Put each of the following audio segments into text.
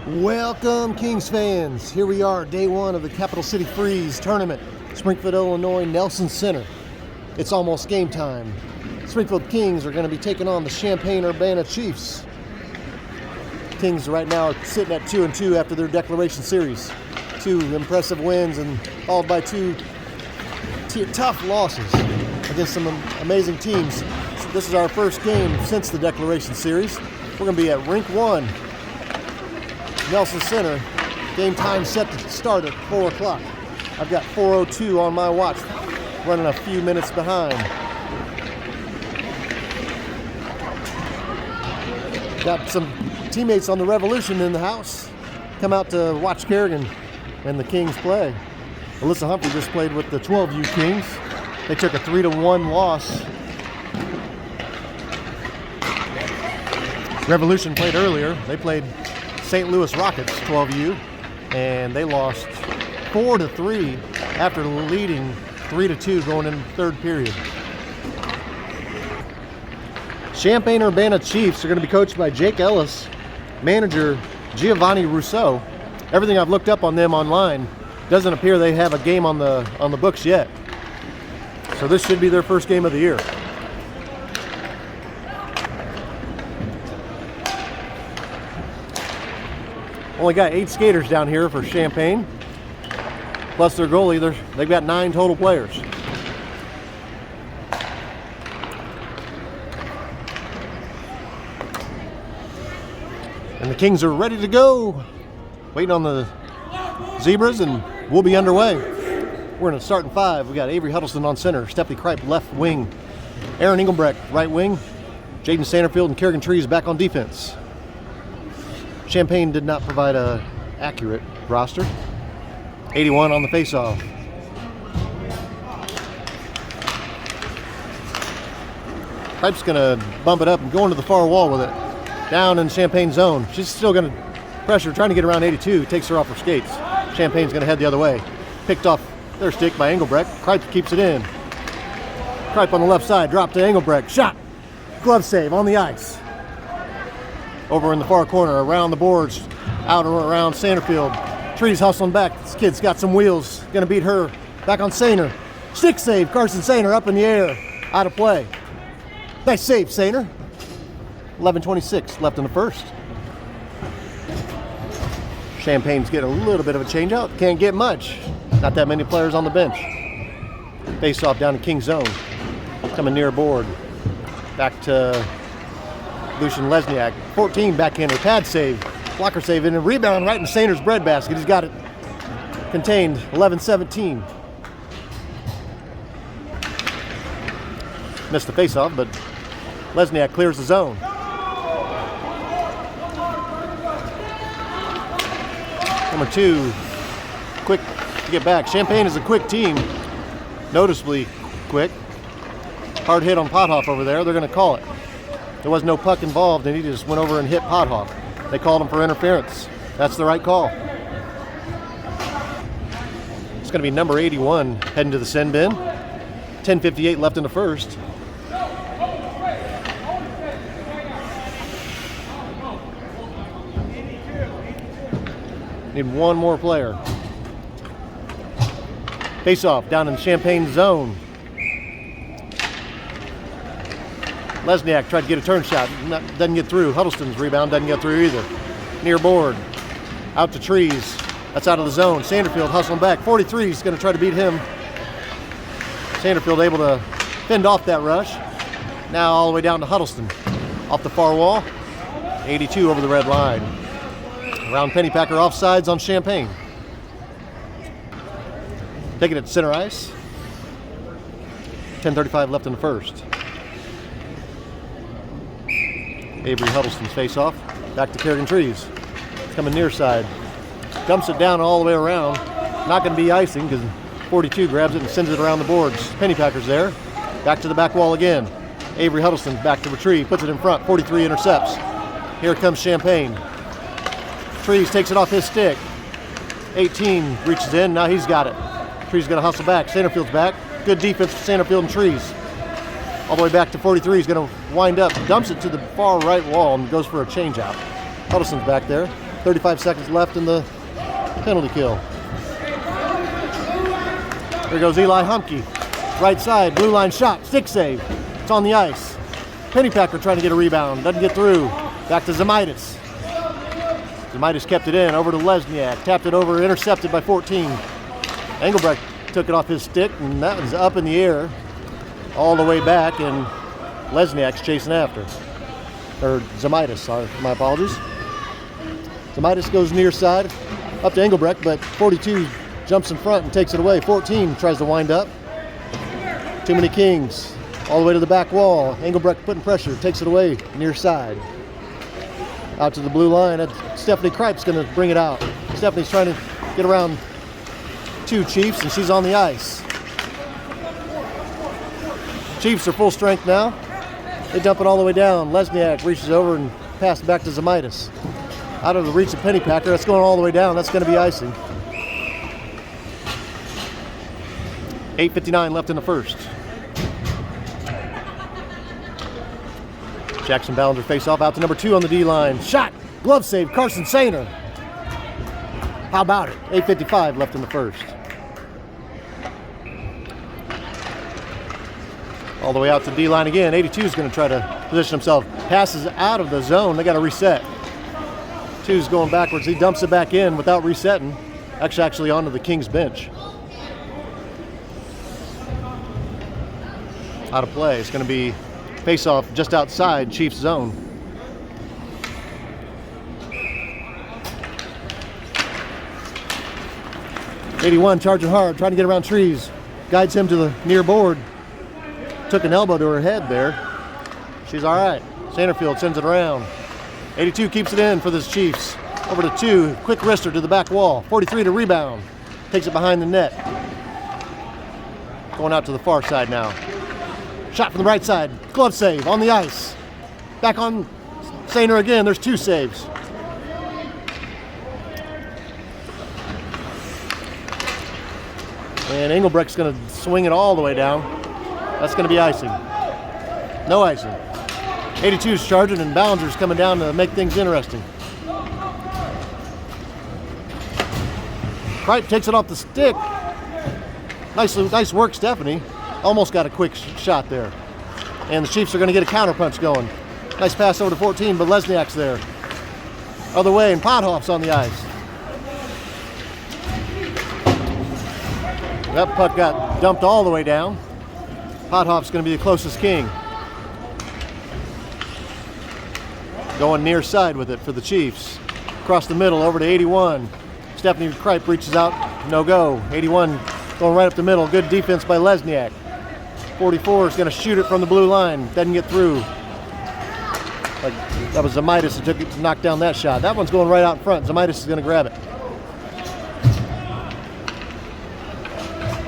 Welcome, Kings fans. Here we are, day one of the Capital City Freeze tournament, Springfield, Illinois, Nelson Center. It's almost game time. Springfield Kings are going to be taking on the Champaign Urbana Chiefs. Kings right now are sitting at 2-2 after their declaration series. 2 impressive wins and followed by 2 tough losses against some amazing teams. So this is our first game since the declaration series. We're going to be at Rink 1. Nelson Center. Game time set to start at 4 o'clock. I've got 4:02 on my watch, running a few minutes behind. Got some teammates on the Revolution in the house. Come out to watch Kerrigan and the Kings play. Alyssa Humphrey just played with the 12U Kings. They took a 3-1 loss. Revolution played earlier. They played St. Louis Rockets 12U, and they lost 4-3 after leading 3-2 going into the third period. Champaign Urbana Chiefs are going to be coached by Jake Ellis, manager Giovanni Rousseau. Everything I've looked up on them online doesn't appear they have a game on the books yet. So this should be their first game of the year. Only got 8 skaters down here for Champaign, plus their goalie. They've got 9 total players. And the Kings are ready to go. Waiting on the Zebras, and we'll be underway. We're in a starting 5. We got Avery Huddleston on center, Stephanie Kripe left wing, Aaron Engelbrecht right wing, Jaden Sanderfield and Kerrigan Trees back on defense. Champaign did not provide an accurate roster. 81 on the faceoff. Pipe's going to bump it up and go into the far wall with it. Down in Champaign's zone. She's still going to pressure, trying to get around 82. Takes her off her skates. Champaign's going to head the other way. Picked off their stick by Engelbrecht. Kripe keeps it in. Kripe on the left side. Drop to Engelbrecht. Shot. Glove save on the ice. Over in the far corner, around the boards, out around Sanderfield. Trees hustling back. This kid's got some wheels. Gonna beat her. Back on Sainer. Stick save. Carson Sainer up in the air. Out of play. Nice save, Sainer. 11:26 left in the first. Champaign's getting a little bit of a change out. Can't get much. Not that many players on the bench. Face off down to King's zone. Coming near board. Back to Lucian Lesniak, 14 backhander, pad save, blocker save, and a rebound right in Sainer's breadbasket. He's got it contained, 11-17. Missed the faceoff, but Lesniak clears the zone. Number 2, quick to get back. Champaign is a quick team, noticeably quick. Hard hit on Pothoff over there. They're going to call it. There was no puck involved, and he just went over and hit Pothoff. They called him for interference. That's the right call. It's going to be number 81 heading to the sin bin. 10:58 left in the first. Need one more player. Face off down in Champaign's zone. Lesniak tried to get a turn shot, doesn't get through. Huddleston's rebound doesn't get through either. Near board, out to Trees. That's out of the zone. Sanderfield hustling back. 43 is going to try to beat him. Sanderfield able to fend off that rush. Now all the way down to Huddleston. Off the far wall. 82 over the red line. Around Pennypacker offsides on Champaign. Taking it to center ice. 10:35 left in the first. Avery Huddleston's face-off. Back to Kerrigan Trees. Coming near side. Dumps it down all the way around. Not going to be icing because 42 grabs it and sends it around the boards. Pennypacker's there. Back to the back wall again. Avery Huddleston back to retrieve. Puts it in front. 43 intercepts. Here comes Champaign. Trees takes it off his stick. 18 reaches in. Now he's got it. Trees going to hustle back. Sanderfield's back. Good defense for Sanderfield and Trees. All the way back to 43. He's going to wind up, dumps it to the far right wall, and goes for a change out. Huddleston's back there. 35 seconds left in the penalty kill. There goes Eli Humke. Right side, blue line shot, stick save. It's on the ice. Pennypacker trying to get a rebound, doesn't get through. Back to Zemaitis. Zemaitis kept it in, over to Lesniak. Tapped it over, intercepted by 14. Engelbrecht took it off his stick, and that was up in the air all the way back, and Lesniak's chasing after. Or Zemaitis, sorry, my apologies. Zemaitis goes near side, up to Engelbrecht, but 42 jumps in front and takes it away. 14 tries to wind up. Too many Kings. All the way to the back wall. Engelbrecht putting pressure, takes it away near side. Out to the blue line. Stephanie Kripe's going to bring it out. Stephanie's trying to get around two Chiefs, and she's on the ice. Chiefs are full strength now. They dump it all the way down. Lesniak reaches over and passes back to Zemaitis. Out of the reach of Pennypacker. That's going all the way down. That's going to be icing. 8:59 left in the first. Jackson Ballinger face off out to number 2 on the D line. Shot, glove save, Carson Sainer. How about it? 8:55 left in the first. All the way out to D line again. 82 is going to try to position himself. Passes out of the zone. They got to reset. 2's going backwards. He dumps it back in without resetting. Actually onto the Kings bench. Out of play. It's going to be face-off just outside Chiefs zone. '81 charging hard, trying to get around Trees. Guides him to the near board. Took an elbow to her head there. She's all right. Sanderfield sends it around. 82 keeps it in for the Chiefs. Over to 2, quick wrister to the back wall. 43 to rebound. Takes it behind the net. Going out to the far side now. Shot from the right side. Glove save on the ice. Back on Sainer again. There's 2 saves. And Engelbrecht's going to swing it all the way down. That's going to be icing. No icing. 82's charging, and Ballinger's coming down to make things interesting. Kripe takes it off the stick. Nice work, Stephanie. Almost got a quick shot there. And the Chiefs are going to get a counterpunch going. Nice pass over to 14, but Lesniak's there. Other way, and Pothoff's on the ice. That puck got dumped all the way down. Pothoff's going to be the closest King. Going near side with it for the Chiefs. Across the middle, over to 81. Stephanie Kripe reaches out, no go. 81 going right up the middle. Good defense by Lesniak. 44 is going to shoot it from the blue line. Doesn't get through. That was Zemaitis who took it to knock down that shot. That one's going right out in front. Zemaitis is going to grab it.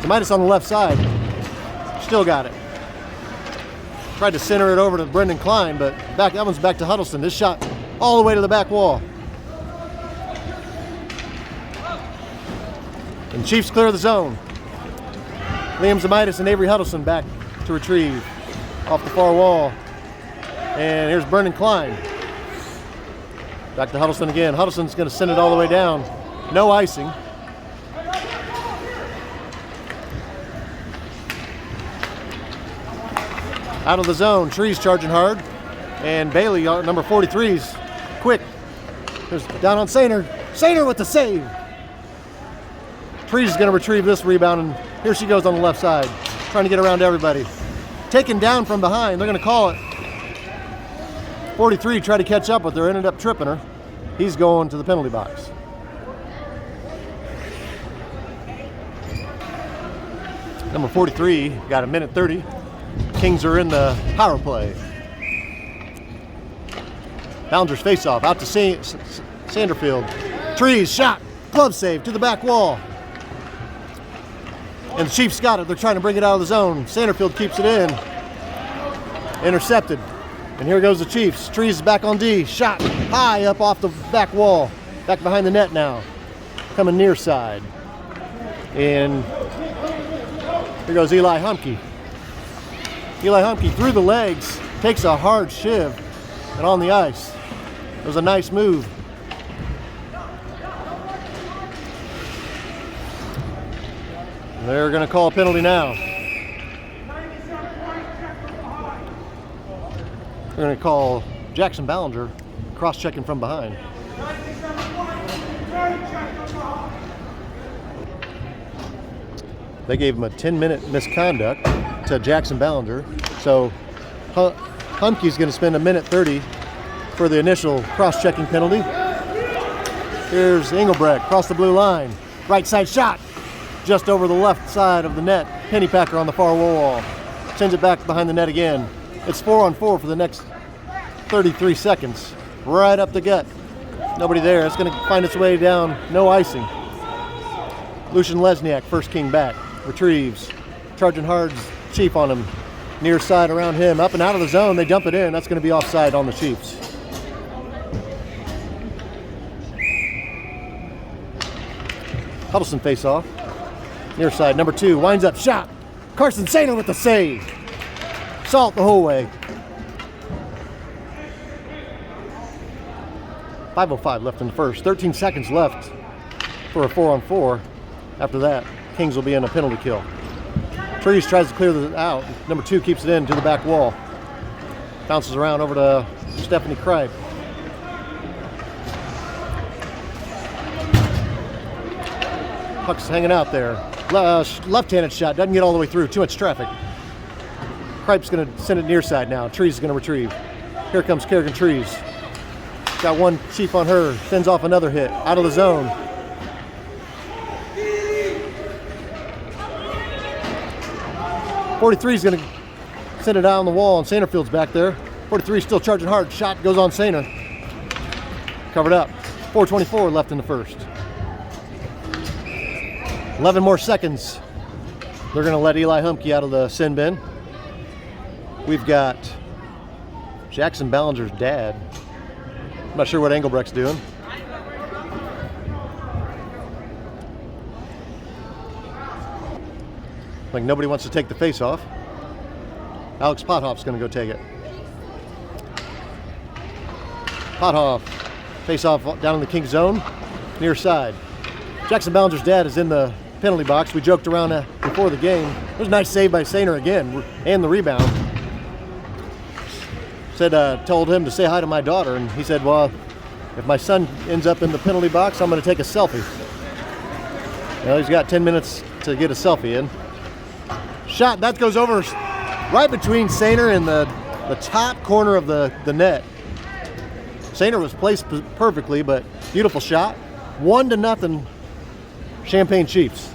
Zemaitis on the left side. Still got it. Tried to center it over to Brendan Klein, but that one's back to Huddleston. This shot all the way to the back wall. And Chiefs clear the zone. Liam Zemaitis and Avery Huddleston back to retrieve off the far wall. And here's Brendan Klein. Back to Huddleston again. Huddleston's going to send it all the way down. No icing. Out of the zone. Trees charging hard. And Bailey, number 43's quick. There's down on Sainer. Sainer with the save. Trees is going to retrieve this rebound, and here she goes on the left side, trying to get around everybody. Taken down from behind. They're going to call it. 43 tried to catch up with her, ended up tripping her. He's going to the penalty box. Number 43 got a minute 30. Kings are in the power play. Ballinger's face-off out to Sanderfield. Trees, shot, glove save to the back wall. And the Chiefs got it. They're trying to bring it out of the zone. Sanderfield keeps it in. Intercepted. And here goes the Chiefs. Trees is back on D. Shot high up off the back wall. Back behind the net now. Coming near side. And here goes Eli Humke. Eli Humke through the legs. Takes a hard shiv. And on the ice. It was a nice move. They're going to call a penalty now. They're going to call Jackson Ballinger cross-checking from behind. They gave him a 10-minute misconduct to Jackson Ballinger. So Humke's going to spend 1:30 for the initial cross-checking penalty. Here's Engelbrecht across the blue line. Right side shot. Just over the left side of the net. Pennypacker on the far wall. Sends it back behind the net again. It's 4-on-4 for the next 33 seconds. Right up the gut. Nobody there. It's going to find its way down. No icing. Lucian Lesniak, first king back. Retrieves. Charging hard's Chief on him. Near side around him. Up and out of the zone. They dump it in. That's going to be offside on the Chiefs. Huddleston face off. Near side, number 2, winds up, shot. Carson Sainer with the save. Salt the whole way. 5:05 left in the first. 13 seconds left for a 4-on-4. After that, Kings will be in a penalty kill. Trees tries to clear it out. Number 2 keeps it in to the back wall. Bounces around over to Stephanie Kripe. Puck's hanging out there. Left-handed shot, doesn't get all the way through, too much traffic. Kripe's going to send it near side now. Trees is going to retrieve. Here comes Kerrigan Trees. Got one Chief on her, sends off another hit, out of the zone. .43 is going to send it out on the wall, and Sanerfield's back there. 43 still charging hard, shot goes on Sainer. Covered up. 4:24 left in the first. 11 more seconds. They're going to let Eli Humke out of the sin bin. We've got Jackson Ballinger's dad. I'm not sure what Engelbrecht's doing. Like nobody wants to take the face off. Alex Pothoff's going to go take it. Pothoff, face off down in the Kings zone, near side. Jackson Ballinger's dad is in the penalty box. We joked around before the game. It was a nice save by Sainer again, and the rebound. Told him to say hi to my daughter, and he said, well, if my son ends up in the penalty box, I'm going to take a selfie. Well, he's got 10 minutes to get a selfie in. Shot, that goes over right between Sainer and the top corner of the net. Sainer was placed perfectly, but beautiful shot. 1-0, Champaign Chiefs.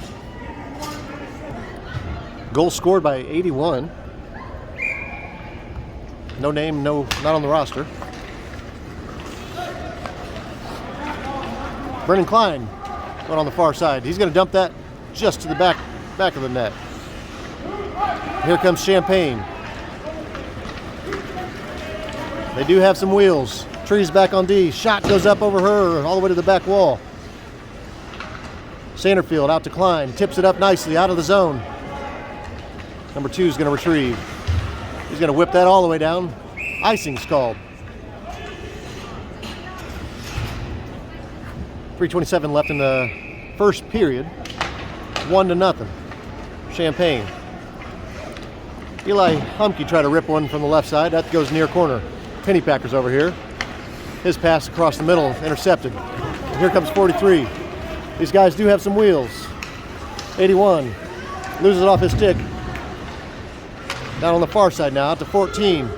Goal scored by 81. No name, not on the roster. Brennan Klein went on the far side. He's going to dump that just to the back of the net. Here comes Champaign. They do have some wheels. Trees back on D. Shot goes up over her all the way to the back wall. Sanderfield out to Klein. Tips it up nicely out of the zone. Number 2 is going to retrieve. He's going to whip that all the way down. Icing's called. 3:27 left in the first period. 1-0. Champaign. Eli Humke tried to rip one from the left side. That goes near corner. Pennypacker's over here. His pass across the middle, intercepted. And here comes 43. These guys do have some wheels. 81. Loses it off his stick. Down on the far side now, out to 14.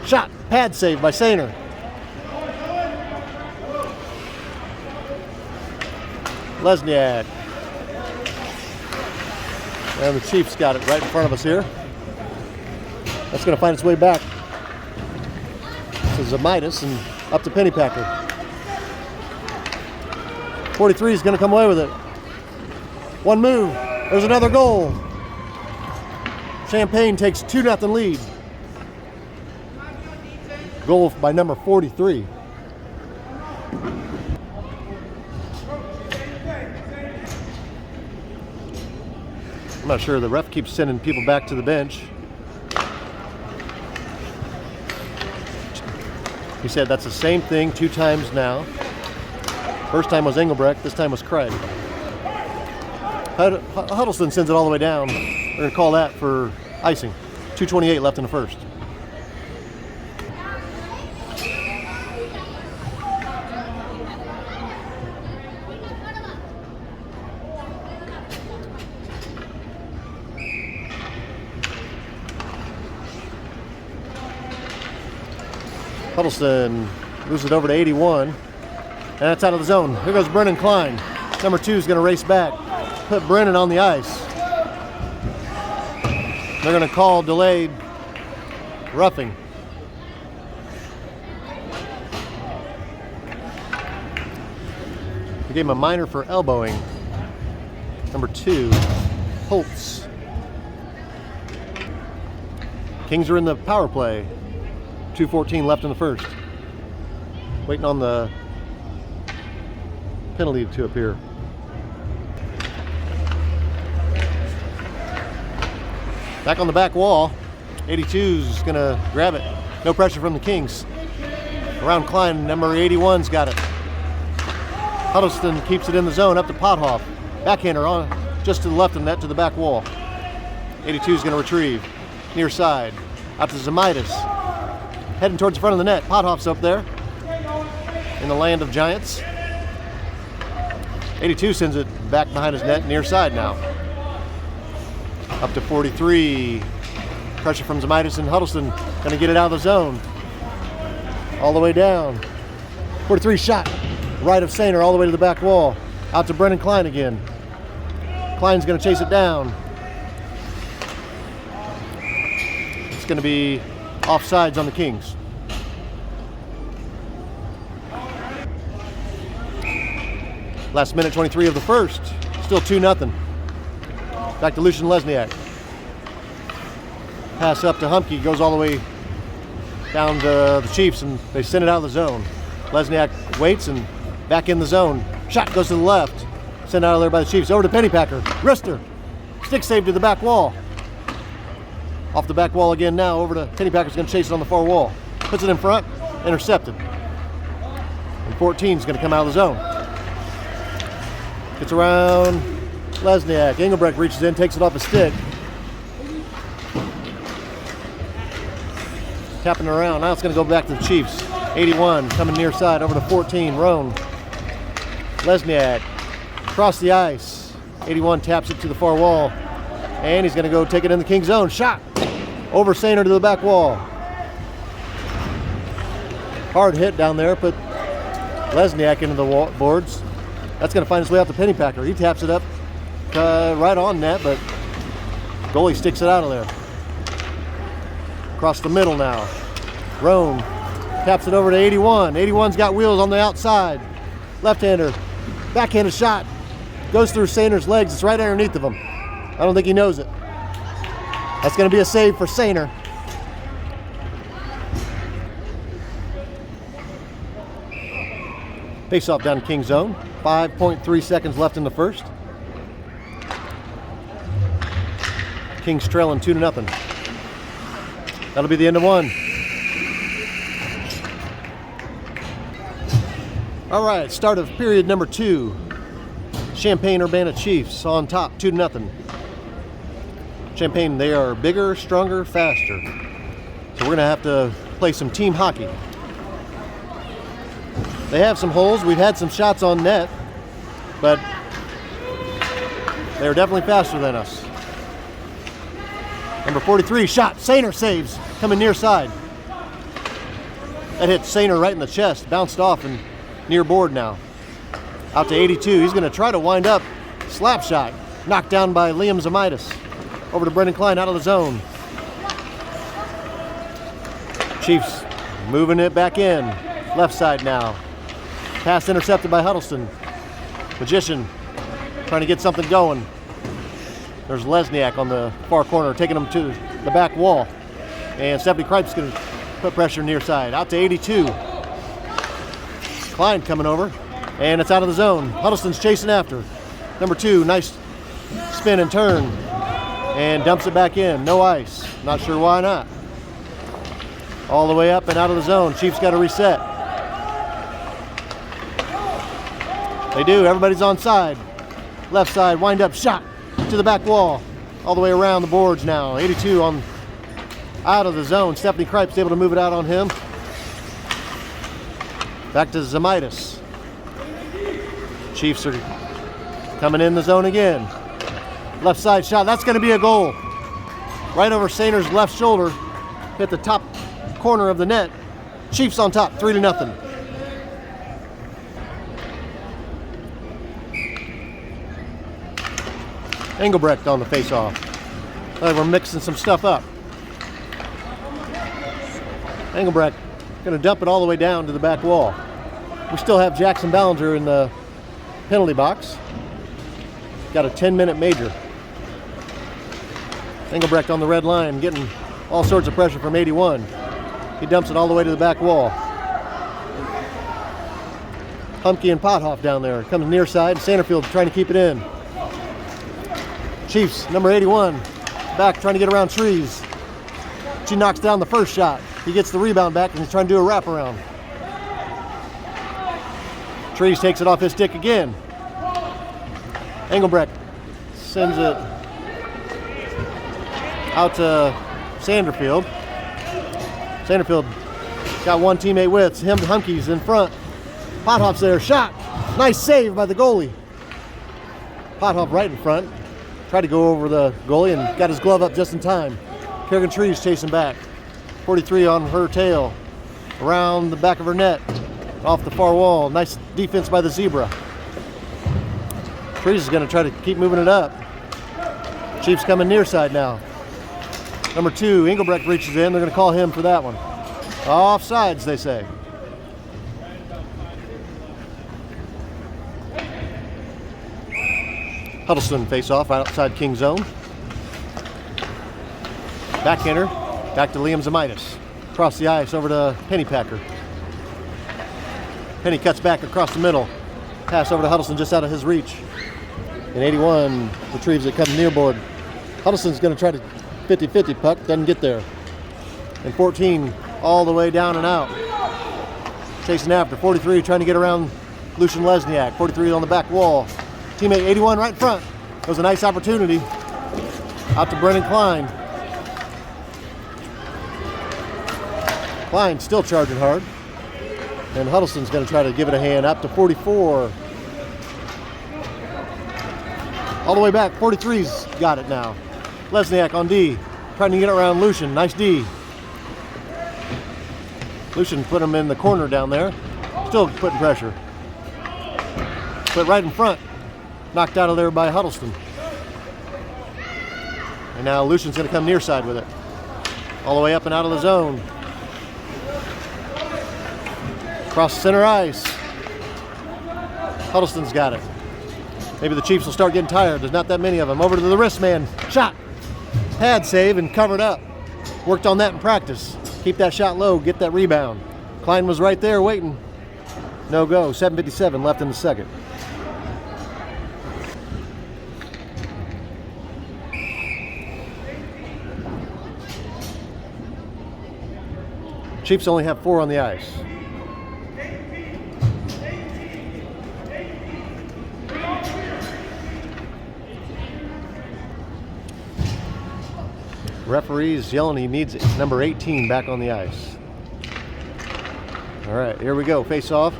Shot, pad save by Sainer. Lesniak. And the Chiefs got it right in front of us here. That's going to find its way back to Zamitis and up to Pennypacker. 43 is going to come away with it. One move. There's another goal. Champaign takes 2-0 lead. Goal by number 43. I'm not sure. The ref keeps sending people back to the bench. He said that's the same thing 2 times now. First time was Engelbrecht, this time was Craig. Huddleston sends it all the way down. We're going to call that for icing. 2:28 left in the first. Huddleston moves it over to 81. And that's out of the zone. Here goes Brennan Klein. Number 2 is going to race back. Put Brennan on the ice. They're going to call delayed roughing. They gave him a minor for elbowing. Number 2, Holtz. Kings are in the power play. 2:14 left in the first. Waiting on the penalty to appear. Back on the back wall. 82's going to grab it. No pressure from the Kings. Around Klein, number 81's got it. Huddleston keeps it in the zone up to Pothoff. Backhander on just to the left of the net to the back wall. 82's going to retrieve. Near side. Out to Zemaitis. Heading towards the front of the net. Pothoff's up there. In the land of giants. 82 sends it back behind his net, near side now. Up to 43. Pressure from Zemaitis and Huddleston. Going to get it out of the zone. All the way down. 43 shot. Right of Sainer all the way to the back wall. Out to Brennan Klein again. Klein's going to chase it down. It's going to be offsides on the Kings. Last minute 23 of the first. Still 2-0. Back to Lucian Lesniak. Pass up to Humke. Goes all the way down to the Chiefs, and they send it out of the zone. Lesniak waits and back in the zone. Shot goes to the left. Sent out of there by the Chiefs. Over to Pennypacker. Wrister. Stick save to the back wall. Off the back wall again now. Over to Pennypacker's going to chase it on the far wall. Puts it in front. Intercepted. And 14's going to come out of the zone. Gets around Lesniak. Engelbrecht reaches in, takes it off his stick. Tapping it around. Now it's going to go back to the Chiefs. 81 coming near side over to 14. Roan. Lesniak across the ice. 81 taps it to the far wall. And he's going to go take it in the King zone. Shot over Sainer to the back wall. Hard hit down there. Put Lesniak into the boards. That's going to find its way out to Pennypacker. He taps it up right on net, but goalie sticks it out of there. Across the middle now. Roan taps it over to 81. 81's got wheels on the outside. Left-hander. Backhanded shot. Goes through Sainer's legs. It's right underneath of him. I don't think he knows it. That's going to be a save for Sainer. Face off down to King zone. 5.3 seconds left in the first. Kings trailing 2-0. That'll be the end of one. All right, start of period number 2. Champaign-Urbana Chiefs on top, 2-0. Champaign, they are bigger, stronger, faster. So we're going to have to play some team hockey. They have some holes. We've had some shots on net, but they're definitely faster than us. Number 43, shot. Sainer saves, coming near side. That hit Sainer right in the chest, bounced off and near board now. Out to 82. He's going to try to wind up. Slap shot. Knocked down by Liam Zemaitis. Over to Brendan Klein out of the zone. Chiefs moving it back in. Left side now. Pass intercepted by Huddleston. Magician trying to get something going. There's Lesniak on the far corner taking him to the back wall. And Stephanie Kripe's going to put pressure near side. Out to 82. Klein coming over. And it's out of the zone. Huddleston's chasing after. Number 2, nice spin and turn. And dumps it back in. No ice. Not sure why not. All the way up and out of the zone. Chiefs got to reset. They do. Everybody's on side. Left side, wind up, shot. to the back wall. All the way around the boards now. 82 on out of the zone. Stephanie Kripe's able to move it out on him. Back to Zamitis. Chiefs are coming in the zone again. Left side shot. That's going to be a goal. Right over Saner's left shoulder. Hit the top corner of the net. Chiefs on top, 3-0. Engelbrecht on the face-off. We're mixing some stuff up. Engelbrecht going to dump it all the way down to the back wall. We still have Jackson Ballinger in the penalty box. Got a 10-minute major. Engelbrecht on the red line, getting all sorts of pressure from 81. He dumps it all the way to the back wall. Humke and Pothoff down there. Comes near side. Sanderfield trying to keep it in. Chiefs, number 81, back trying to get around Trees. She knocks down the first shot. He gets the rebound back and he's trying to do a wraparound. Trees takes it off his stick again. Engelbrecht sends it out to Sanderfield. Sanderfield got one teammate with him. Humke's in front. Pothoff's there. Shot. Nice save by the goalie. Pothoff right in front. Tried to go over the goalie and got his glove up just in time. Kerrigan Trees chasing back. 43 on her tail. Around the back of her net. Off the far wall. Nice defense by the Zebra. Trees is going to try to keep moving it up. Chiefs coming near side now. Number 2, Engelbrecht reaches in. They're going to call him for that one. Offsides, they say. Huddleston face off right outside King zone. Backhander, back to Liam Zamitis. Across the ice over to Pennypacker. Penny cuts back across the middle. Pass over to Huddleston just out of his reach. And 81 retrieves it, comes near board. Huddleston's going to try to 50-50 puck, doesn't get there. And 14 all the way down and out. Chasing after. 43 trying to get around Lucian Lesniak. 43 on the back wall. Teammate 81 right in front. It was a nice opportunity. Out to Brennan Klein. Klein still charging hard. And Huddleston's going to try to give it a hand up to 44. All the way back. 43's got it now. Lesniak on D. Trying to get it around Lucian. Nice D. Lucian put him in the corner down there. Still putting pressure. But right in front. Knocked out of there by Huddleston. And now Lucian's going to come near side with it. All the way up and out of the zone. Across center ice. Huddleston's got it. Maybe the Chiefs will start getting tired. There's not that many of them. Over to the wrist man. Shot. Pad save and covered up. Worked on that in practice. Keep that shot low. Get that rebound. Klein was right there waiting. No go. 7:57 left in the second. Chiefs only have 4 on the ice. Referee's yelling he needs number 18 back on the ice. All right, here we go. Face off.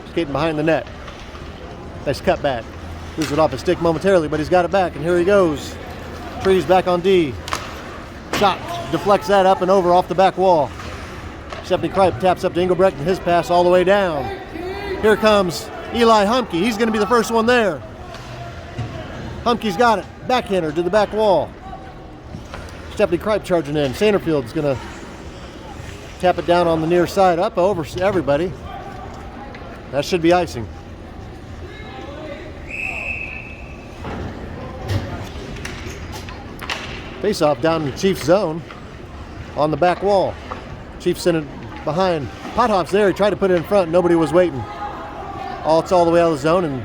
Skating behind the net. Nice cut back. Loses it off his stick momentarily, but he's got it back, and here he goes. Trees back on D. Shot. Deflects that up and over off the back wall. Stephanie Kripe taps up to Engelbrecht, and his pass all the way down. Here comes Eli Humke. He's going to be the first one there. Humke's got it. Backhander to the back wall. Stephanie Kripe charging in. Sanderfield's going to tap it down on the near side, up over everybody. That should be icing. Face-off down in Chiefs zone on the back wall. Chiefs sent it behind. Pothoff's there. He tried to put it in front. Nobody was waiting. It's all the way out of the zone, and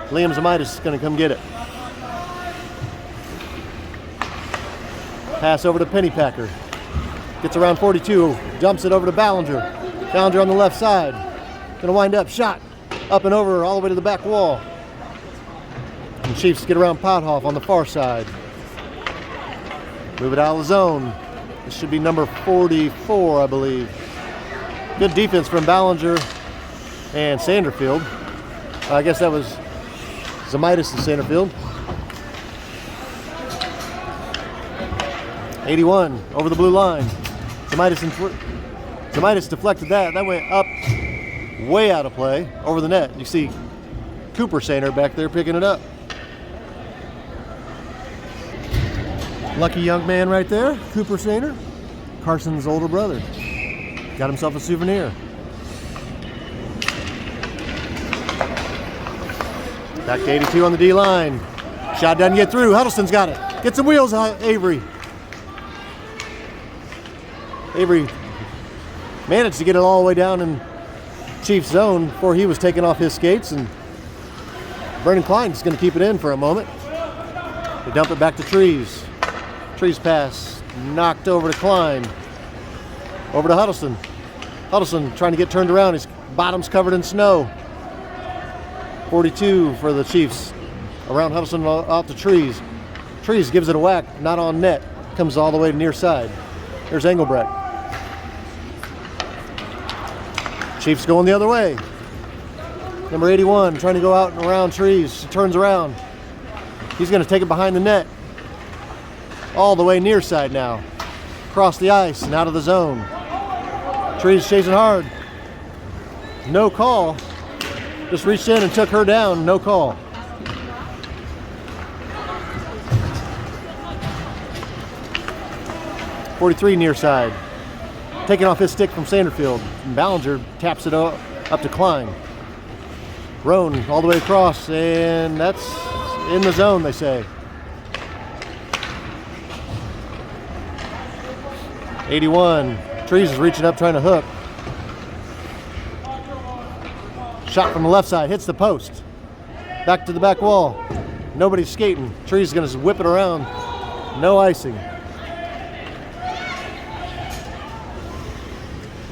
Liam Zamitis is going to come get it. Pass over to Pennypacker. Gets around 42. Dumps it over to Ballinger. Ballinger on the left side. Going to wind up. Shot. Up and over all the way to the back wall. And Chiefs get around Pothoff on the far side. Move it out of the zone. This should be number 44, I believe. Good defense from Ballinger and Sanderfield. I guess that was Zamitis and Sanderfield. 81 over the blue line. Zamitis deflected that. That went up, way out of play, over the net. You see Cooper Sainer back there picking it up. Lucky young man right there, Cooper Sainer, Carson's older brother. Got himself a souvenir. Back to 82 on the D line. Shot doesn't get through. Huddleston's got it. Get some wheels, Avery. Avery managed to get it all the way down in Chiefs zone before he was taking off his skates, and Brendan Klein's going to keep it in for a moment. They dump it back to Trees. Trees pass knocked over to Klein. Over to Huddleston. Huddleston trying to get turned around. His bottom's covered in snow. 42 for the Chiefs. Around Huddleston out to Trees. Trees gives it a whack, not on net. Comes all the way to near side. There's Engelbrecht. Chiefs going the other way. Number 81 trying to go out and around Trees. He turns around. He's going to take it behind the net. All the way near side now. Across the ice and out of the zone. Trees chasing hard. No call. Just reached in and took her down. No call. .43 near side. Taking off his stick from Sanderfield. And Ballinger taps it up to Klein. Roan all the way across, and that's in the zone, they say. 81. Trees is reaching up trying to hook. Shot from the left side, hits the post. Back to the back wall. Nobody's skating. Trees is going to whip it around. No icing.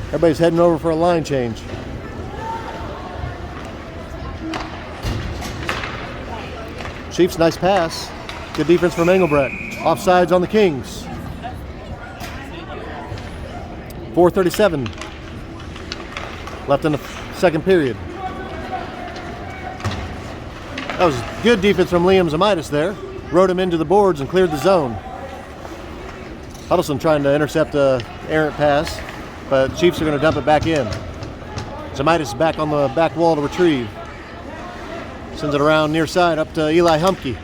Everybody's heading over for a line change. Chiefs, nice pass. Good defense from Engelbrecht. Offsides on the Kings. 4:37 left in the second period. That was good defense from Liam Zamitis there. Rode him into the boards and cleared the zone. Huddleston trying to intercept an errant pass, but Chiefs are going to dump it back in. Zamitis is back on the back wall to retrieve. Sends it around near side up to Eli Humke.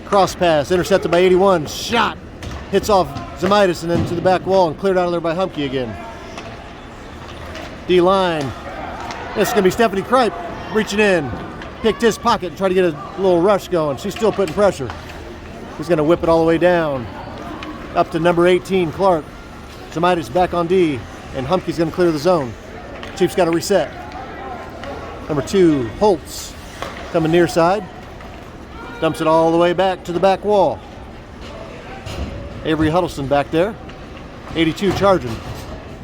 Cross pass, intercepted by 81. Shot. Hits off Zamitis and then to the back wall and cleared out of there by Humke again. D-line. This is going to be Stephanie Kripe reaching in. Picked his pocket and tried to get a little rush going. She's still putting pressure. He's going to whip it all the way down. Up to number 18, Clark. Zamitis back on D, and Humke's going to clear the zone. Chiefs got to reset. Number 2, Holtz. Coming near side. Dumps it all the way back to the back wall. Avery Huddleston back there. 82 charging.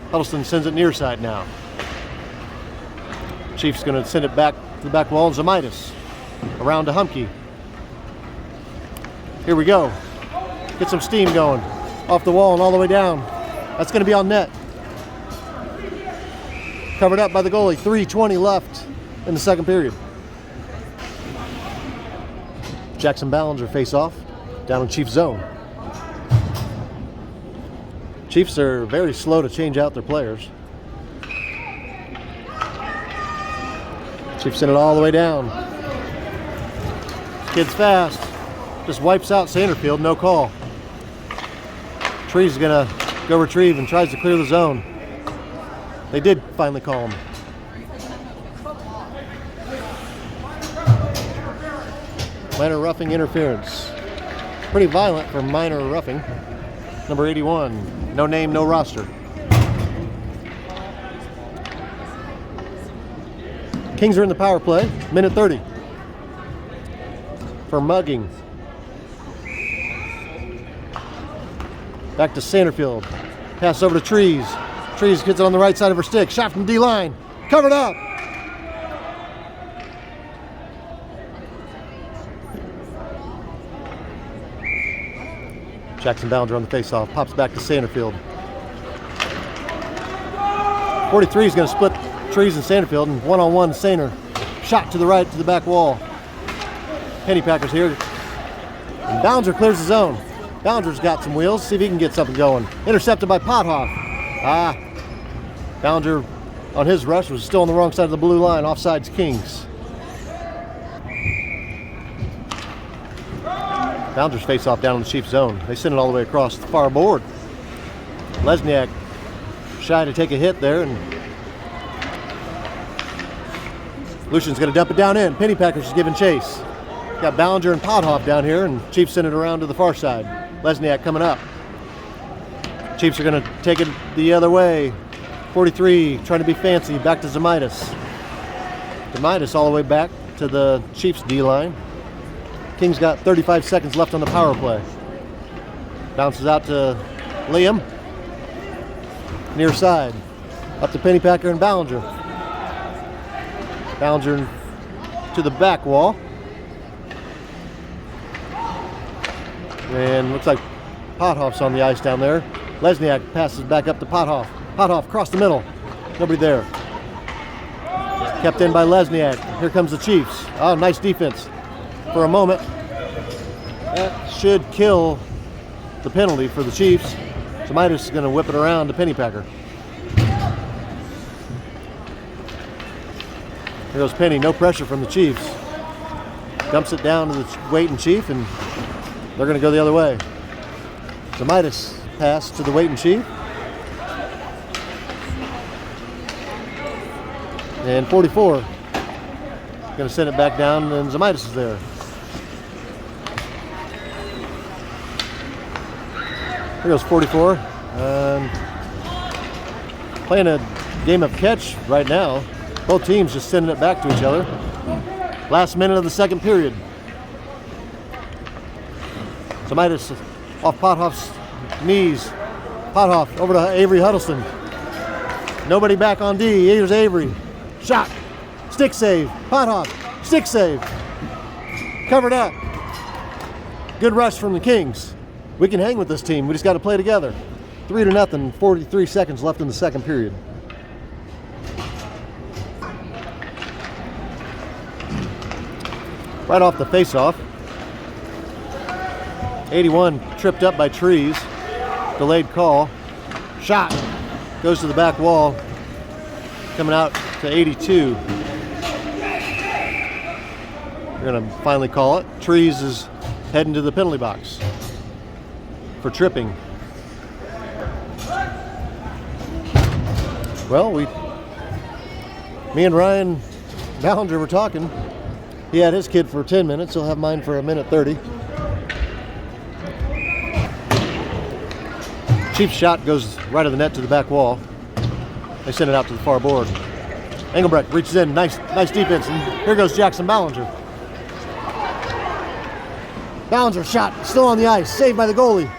Huddleston sends it near side now. Chiefs going to send it back to the back wall. Zamitis around to Humke. Here we go. Get some steam going. Off the wall and all the way down. That's going to be on net. Covered up by the goalie. 3:20 left in the second period. Jackson Ballinger face off down in Chiefs zone. Chiefs are very slow to change out their players. Chiefs send it all the way down. Kid's fast. Just wipes out Sanderfield, no call. Trees is gonna go retrieve and tries to clear the zone. They did finally call him. Minor roughing interference. Pretty violent for minor roughing. Number 81, no name, no roster. Kings are in the power play, minute 30. For mugging. Back to Sanderfield. Pass over to Trees. Trees gets it on the right side of her stick. Shot from D-line. Covered up. Jackson Ballinger on the faceoff. Pops back to Sanderfield. 43 is going to split Trees and Sanderfield, and one-on-one Sainer. Shot to the right to the back wall. Pennypackers here. And Ballinger clears the zone. Ballinger's got some wheels. See if he can get something going. Intercepted by Pothoff. Ballinger on his rush was still on the wrong side of the blue line. Offsides Kings. Ballinger's face off down in the Chiefs zone. They send it all the way across the far board. Lesniak shy to take a hit there, and Lucian's going to dump it down in. Pennypackers is giving chase. Got Ballinger and Pothoff down here, and Chiefs send it around to the far side. Lesniak coming up. Chiefs are going to take it the other way. 43 trying to be fancy. Back to Zemaitis. Zemaitis all the way back to the Chiefs D-line. Kings got 35 seconds left on the power play. Bounces out to Liam. Near side. Up to Pennypacker and Ballinger. Ballinger to the back wall. And looks like Pothoff's on the ice down there. Lesniak passes back up to Pothoff. Pothoff across the middle. Nobody there. Kept in by Lesniak. Here comes the Chiefs. Oh, nice defense. For a moment. That should kill the penalty for the Chiefs. Zemaitis is going to whip it around to Pennypacker. Here goes Penny. No pressure from the Chiefs. Dumps it down to the waiting Chief, and they're going to go the other way. Zemaitis pass to the waiting Chief. And 44 going to send it back down, and Zemaitis is there. Here goes 44. Playing a game of catch right now. Both teams just sending it back to each other. Last minute of the second period. Zemaitis off Pothoff's knees. Pothoff over to Avery Huddleston. Nobody back on D. Here's Avery. Shot. Stick save. Pothoff. Stick save. Covered up. Good rush from the Kings. We can hang with this team. We just got to play together. 3-0. 43 seconds left in the second period. Right off the face-off. 81 tripped up by Trees. Delayed call. Shot. Goes to the back wall. Coming out to 82. We're going to finally call it. Trees is heading to the penalty box for tripping. Well, me and Ryan Ballinger were talking. He had his kid for 10 minutes. He'll have mine for 1:30. Chief's shot goes right of the net to the back wall. They send it out to the far board. Engelbrecht reaches in. Nice defense. And here goes Jackson Ballinger. Ballinger shot still on the ice. Saved by the goalie.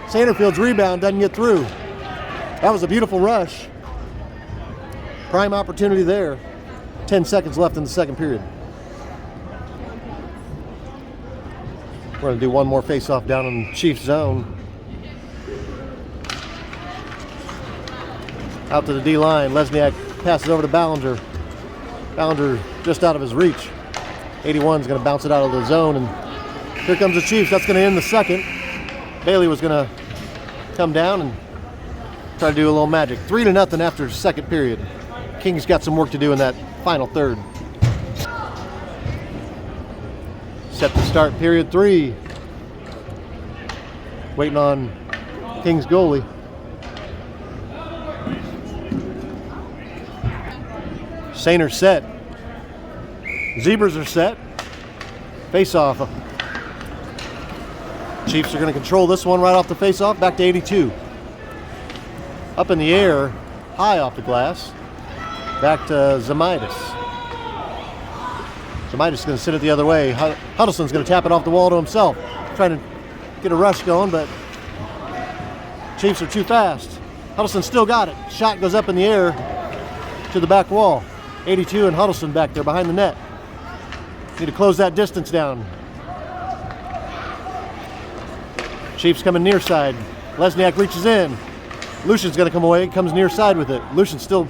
Sanderfield's rebound doesn't get through. That was a beautiful rush. Prime opportunity there. 10 seconds left in the second period. We're going to do one more face-off down in Chiefs zone. Out to the D-line. Lesniak passes over to Ballinger. Ballinger just out of his reach. 81 is going to bounce it out of the zone, and here comes the Chiefs. That's going to end the second. Bailey was going to come down and try to do a little magic. 3-0 after the second period. Kings got some work to do in that final third. Set to start period 3. Waiting on Kings goalie. Sainer set. Zebras are set. Face off. Chiefs are going to control this one right off the face off. Back to 82. Up in the air, high off the glass. Back to Zemaitis. Zemaitis is going to send it the other way. Huddleston's going to tap it off the wall to himself. Trying to get a rush going, but Chiefs are too fast. Huddleston still got it. Shot goes up in the air to the back wall. 82 and Huddleston back there behind the net. Need to close that distance down. Chiefs coming near side. Lesniak reaches in. Lucian's going to come away, comes near side with it. Lucian's still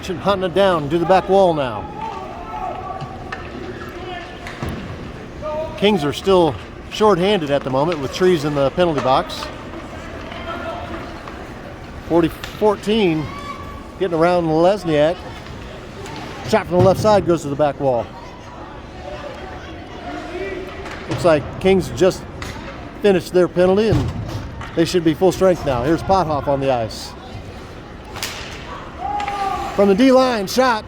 hunting it down to the back wall now. Kings are still short-handed at the moment with Trees in the penalty box. 40-14, getting around Lesniak. Shot from the left side goes to the back wall. Looks like Kings just finished their penalty and they should be full strength now. Here's Pothoff on the ice. From the D-line, shot.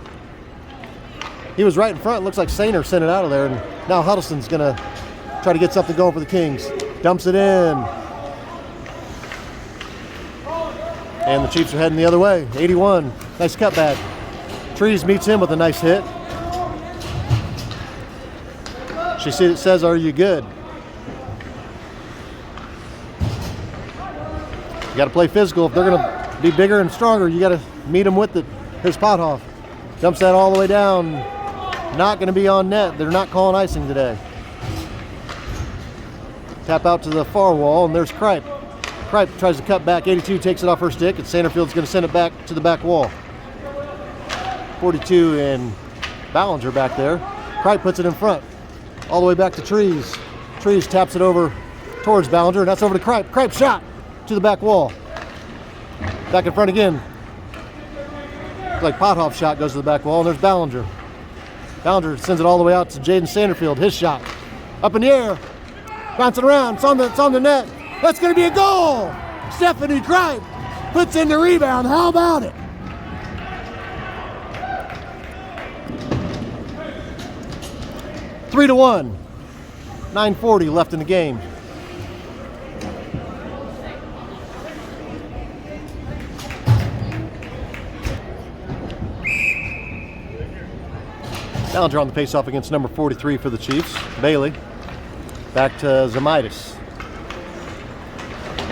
He was right in front. Looks like Sainer sent it out of there. And now Huddleston's going to try to get something going for the Kings. Dumps it in. And the Chiefs are heading the other way. 81. Nice cutback. Trees meets him with a nice hit. She says, "Are you good?" You got to play physical. If they're going to be bigger and stronger, you got to meet them with it. Here's Pothoff. Dumps that all the way down. Not going to be on net. They're not calling icing today. Tap out to the far wall, and there's Kripe. Kripe tries to cut back. 82 takes it off her stick, and Sanderfield's going to send it back to the back wall. 42 and Ballinger back there. Kripe puts it in front. All the way back to Trees. Trees taps it over towards Ballinger, and that's over to Kripe. Kripe shot to the back wall. Back in front again. Looks like Pothoff's shot goes to the back wall, and there's Ballinger. Ballinger sends it all the way out to Jaden Sanderfield. His shot. Up in the air. Bouncing around. It's on the net. That's going to be a goal! Stephanie Kripe puts in the rebound. How about it? Three to 1. 9:40 left in the game. Ballinger on the faceoff against number 43 for the Chiefs, Bailey. Back to Zamaitis.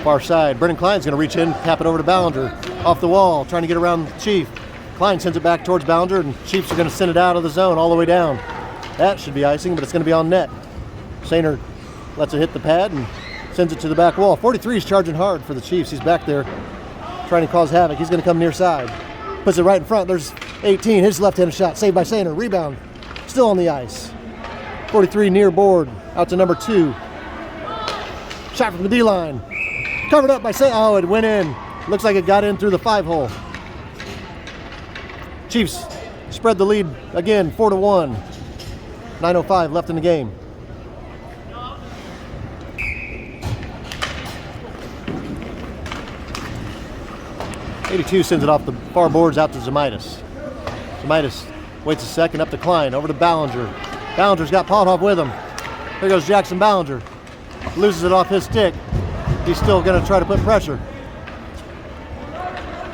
Far side, Brennan Klein's going to reach in, tap it over to Ballinger. Off the wall, trying to get around the Chief. Klein sends it back towards Ballinger, and Chiefs are going to send it out of the zone all the way down. That should be icing, but it's going to be on net. Sainer lets it hit the pad and sends it to the back wall. 43 is charging hard for the Chiefs. He's back there trying to cause havoc. He's going to come near side. Puts it right in front. There's 18. His left-handed shot. Saved by Sainer. Rebound. Still on the ice. 43 near board. Out to number 2. Shot from the D-line. Covered up by Sainer. Oh, it went in. Looks like it got in through the 5-hole. Chiefs spread the lead again, 4-1. 9:05 left in the game. '82 sends it off the far boards out to Zamaitis. Zamaitis waits a second, up to Klein, over to Ballinger. Ballinger's got Pothoff with him. There goes Jackson Ballinger. Loses it off his stick. He's still going to try to put pressure.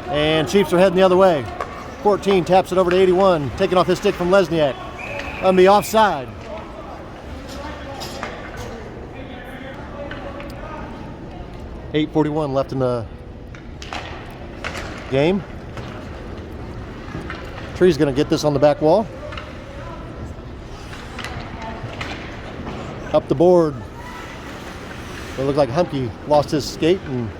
And Chiefs are heading the other way. 14 taps it over to 81, taking off his stick from Lesniak. On the offside. 8:41 left in the game. Tree's going to get this on the back wall. Up the board. It looked like Humke lost his skate, and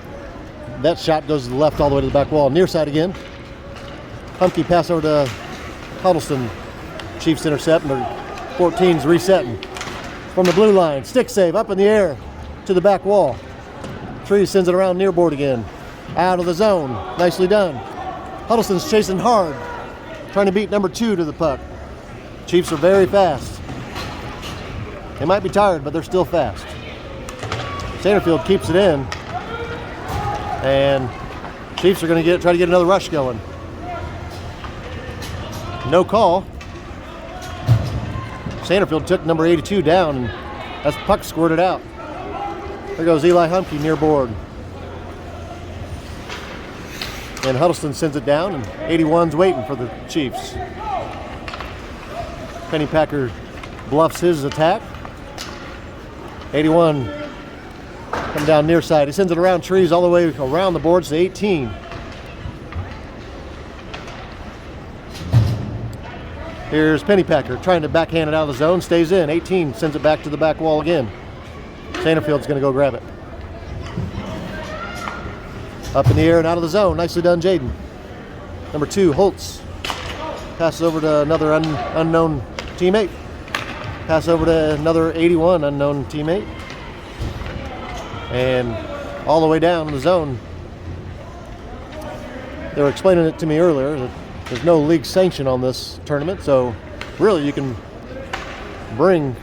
that shot goes to the left all the way to the back wall. Near side again. Humke pass over to Huddleston. Chiefs intercept, and 14's resetting. From the blue line, stick save up in the air to the back wall. Tree sends it around near board again. Out of the zone, nicely done. Huddleston's chasing hard, trying to beat number 2 to the puck. Chiefs are very fast. They might be tired, but they're still fast. Sanderfield keeps it in, and Chiefs are going to try to get another rush going. No call. Sanderfield took number 82 down, and that's puck squirted out. There goes Eli Humke near board. And Huddleston sends it down, and 81's waiting for the Chiefs. Pennypacker bluffs his attack. 81 come down near side. He sends it around Trees all the way around the boards to 18. Here's Pennypacker trying to backhand it out of the zone. Stays in. 18 sends it back to the back wall again. Sanderfield's going to go grab it. Up in the air and out of the zone. Nicely done, Jaden. Number 2, Holtz. Passes over to another unknown teammate. Pass over to another 81 unknown teammate. And all the way down the zone. They were explaining it to me earlier that there's no league sanction on this tournament, so really you can bring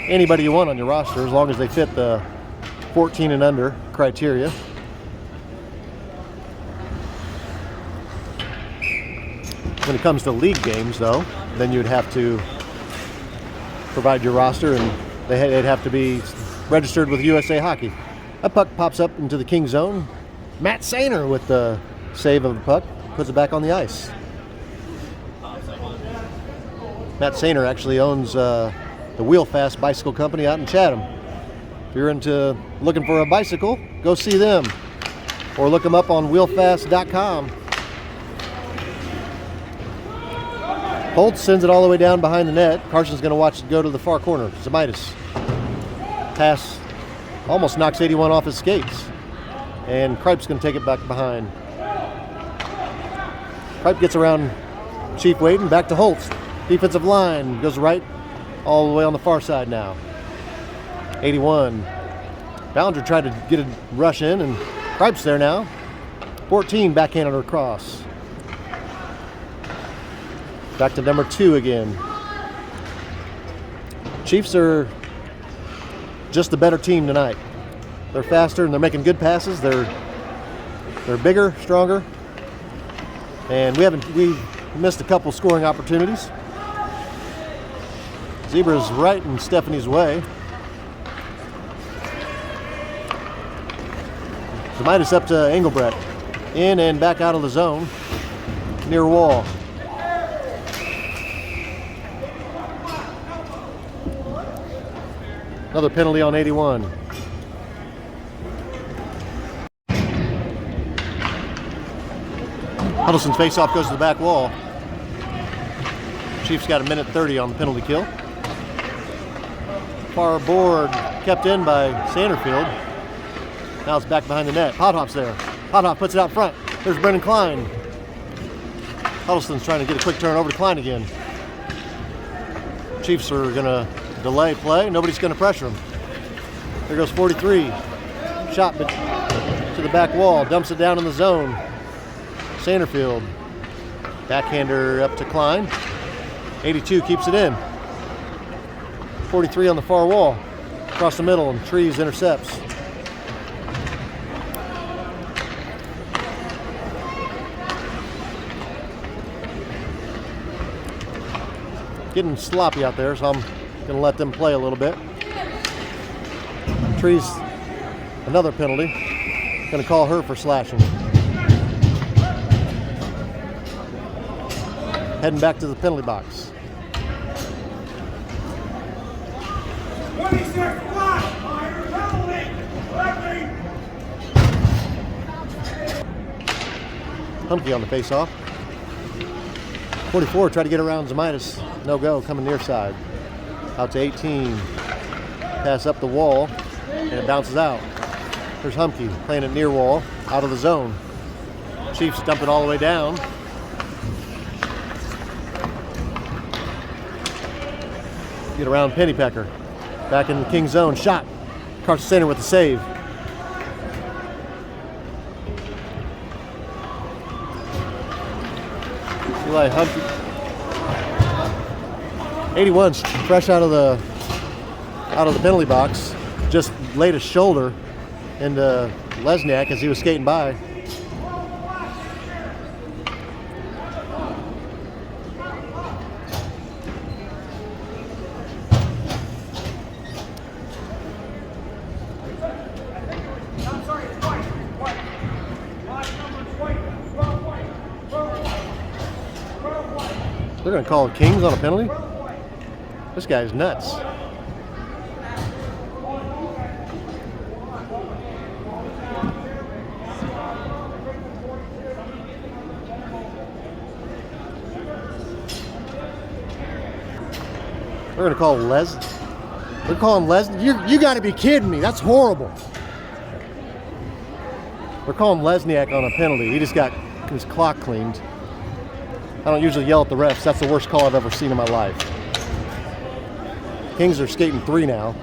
anybody you want on your roster as long as they fit the 14 and under criteria. When it comes to league games, though, then you'd have to provide your roster, and they'd have to be registered with USA Hockey. That puck pops up into the King zone. Matt Sainer with the save of the puck, puts it back on the ice. Matt Sainer actually owns the Wheel Fast Bicycle Company out in Chatham. If you're into looking for a bicycle, go see them, or look them up on wheelfast.com. Holtz sends it all the way down behind the net. Carson's going to watch it go to the far corner. Zemaitis. Pass almost knocks 81 off his skates. And Kripe's going to take it back behind. Kripe gets around Chief Wade back to Holtz. Defensive line goes right all the way on the far side now. 81. Ballinger tried to get a rush in, and Kripe's there now. 14 backhanded across. Back to number 2 again. Chiefs are just the better team tonight. They're faster and they're making good passes. They're bigger, stronger, and we missed a couple scoring opportunities. Zebra's right in Stephanie's way. Zemaitis up to Engelbrecht. In and back out of the zone. Near wall. Another penalty on 81. Huddleston's faceoff goes to the back wall. Chiefs got a minute 30 on the penalty kill. Far board kept in by Sanderfield. Now it's back behind the net. Pothoff's there. Pothoff puts it out front. There's Brendan Klein. Huddleston's trying to get a quick turn over to Klein again. Chiefs are going to delay play. Nobody's going to pressure him. There goes 43. Shot to the back wall. Dumps it down in the zone. Sanderfield. Backhander up to Klein. 82 keeps it in. 43 on the far wall. Across the middle, and Trees intercepts. Getting sloppy out there, so I'm going to let them play a little bit. Trees, another penalty. Going to call her for slashing. Heading back to the penalty box. Humke on the face-off. 44 tried to get around Zemaitis. No go, coming near side. Out to 18. Pass up the wall, and it bounces out. There's Humke playing it near wall, out of the zone. Chiefs dump it all the way down. Get around Pennypecker. Back in the King zone, shot. Carson Center with the save. Eli Humke. 81's fresh out of the penalty box. Just laid his shoulder into Lesniak as he was skating by. They're going to call Kings on a penalty? This guy's nuts. They're going to call Les. They're calling Les. You got to be kidding me. That's horrible. We're calling Lesniak on a penalty. He just got his clock cleaned. I don't usually yell at the refs. That's the worst call I've ever seen in my life. Kings are skating 3 now.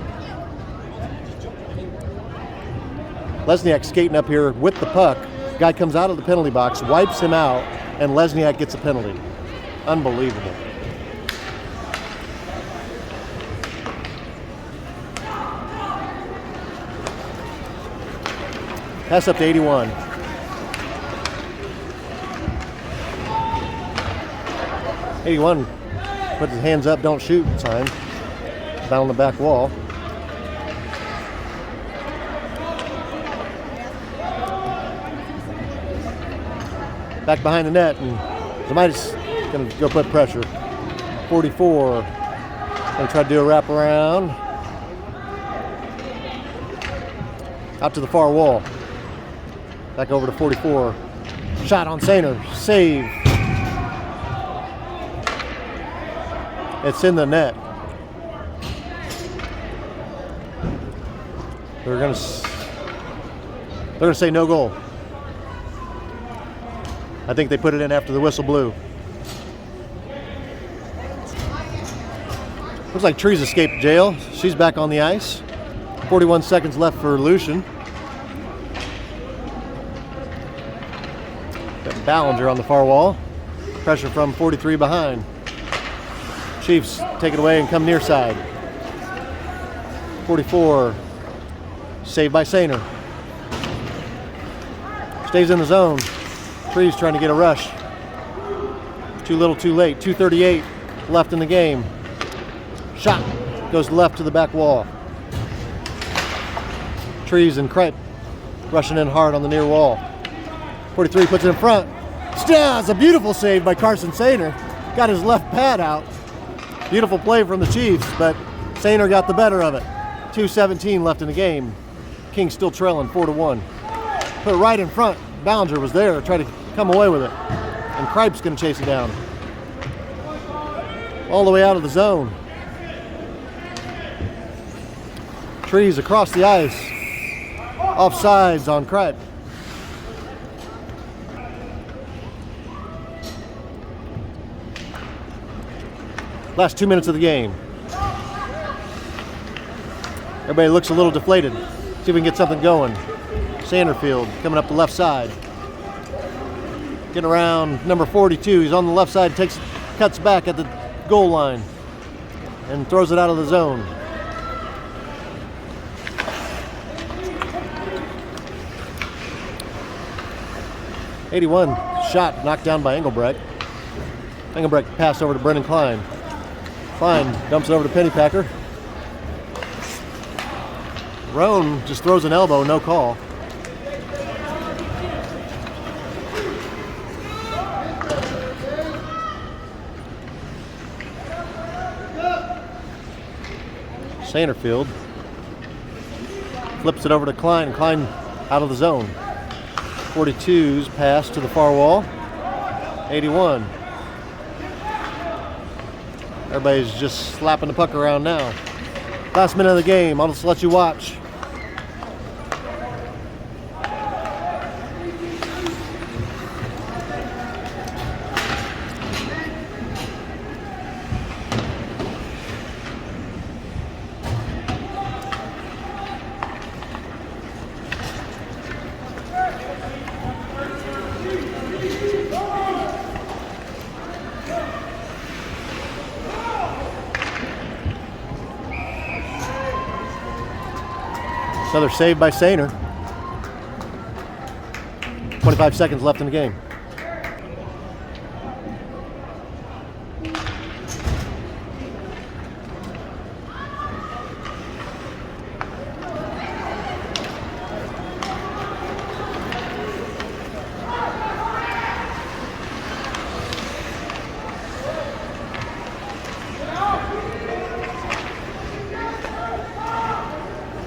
Lesniak skating up here with the puck. Guy comes out of the penalty box, wipes him out, and Lesniak gets a penalty. Unbelievable. Pass up to 81. Puts his hands up, don't shoot sign. Down on the back wall. Back behind the net, and Zemaitis going to go put pressure. 44. Going to try to do a wraparound. Out to the far wall. Back over to 44. Shot on Sainer. Save. It's in the net. They're going to say no goal. I think they put it in after the whistle blew. Looks like Trees escaped jail. She's back on the ice. 41 seconds left for Lucian. Got Ballinger on the far wall. Pressure from 43 behind. Chiefs take it away and come near side. 44. Saved by Sainer. Stays in the zone. Trees trying to get a rush. Too little, too late. 2:38 left in the game. Shot goes left to the back wall. Trees and Kripe rushing in hard on the near wall. 43 puts it in front. It's a beautiful save by Carson Sainer. Got his left pad out. Beautiful play from the Chiefs, but Sainer got the better of it. 2:17 left in the game. Kings still trailing 4-1. Put it right in front. Ballinger was there, tried to come away with it. And Kripe's going to chase it down. All the way out of the zone. Trees across the ice. Offsides on Kripe. Last 2 minutes of the game. Everybody looks a little deflated. See if we can get something going. Sanderfield coming up the left side. Getting around number 42. He's on the left side, cuts back at the goal line and throws it out of the zone. '81 shot knocked down by Engelbrecht. Engelbrecht passed over to Brendan Klein. Klein dumps it over to Pennypacker. Roan just throws an elbow, no call. Sanderfield flips it over to Klein. Klein out of the zone. 42's pass to the far wall. 81. Everybody's just slapping the puck around now. Last minute of the game. I'll just let you watch. Another save by Sainer. 25 seconds left in the game.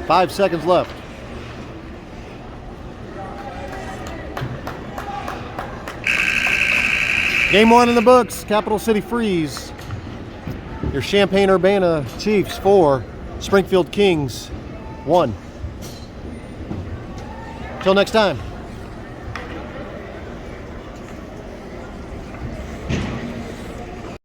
Five seconds left. Game 1 in the books. Capital City Freeze. Your Champaign-Urbana Chiefs 4. Springfield Kings 1. Till next time.